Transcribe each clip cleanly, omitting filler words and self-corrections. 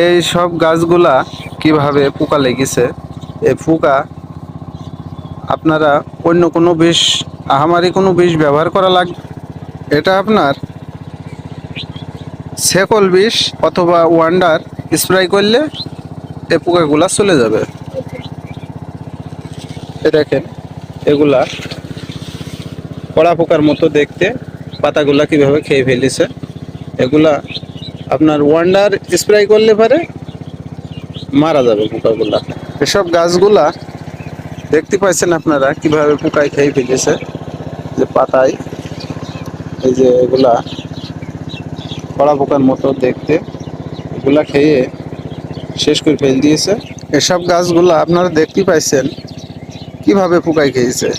এই সব গাছগুলা কিভাবে পোকা লেগেছে, এই পোকা আপনারা অন্য কোনো বিষ, আহামারি কোনো বিষ ব্যবহার করা লাগবে। এটা আপনার সেকল বিষ অথবা ওয়ান্ডার স্প্রে করলে এই পোকাগুলা চলে যাবে। এ দেখেন, এগুলা কড়া পোকার মতো দেখতে, পাতাগুলা কিভাবে খেয়ে ফেলেছে। এগুলা আপনার ওয়ান্ডার স্প্রে করলে পারে মারা যাবে পোকাগুলা। এসব গাছগুলা দেখতে পাচ্ছেন আপনারা কিভাবে পোকায় খেয়ে ফেলেছে। যে পাতায় এই যে এগুলা কড়া পোকার মতো দেখতে, এগুলা খেয়ে শেষ করে ফেল দিয়েছে। এসব গাছগুলা আপনারা দেখতে পাচ্ছেন কিভাবে পোকায় খেয়েছে।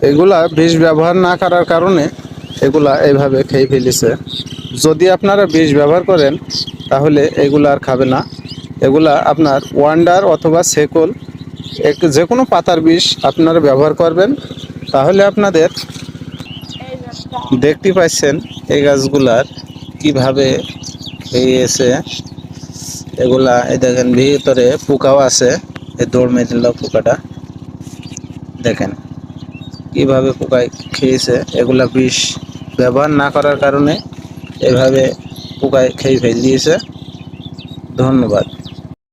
এগুলা বিষ ব্যবহার না করার কারণে এগুলা এইভাবে খেয়ে ফেলেছে। যদি আপনারা বিষ ব্যবহার করেন তাহলে এগুলা আর খাবে না। এগুলা আপনার ওয়ান্ডার অথবা সেকল যে কোনো পাতার বিষ আপনারা ব্যবহার করবেন, তাহলে আপনাদের দেখতে পাচ্ছেন এই গাছগুলার কিভাবে খেয়েছে। এগুলা এই দেখেন ভিতরে পোকাও আছে, এই দৌড় মেরে পোকাটা দেখেন কিভাবে পোকায় খেয়েছে। এগুলা বিষ ব্যবহার না করার কারণে এভাবে পোকায় খেয়ে ফেল দিয়েছে। ধন্যবাদ।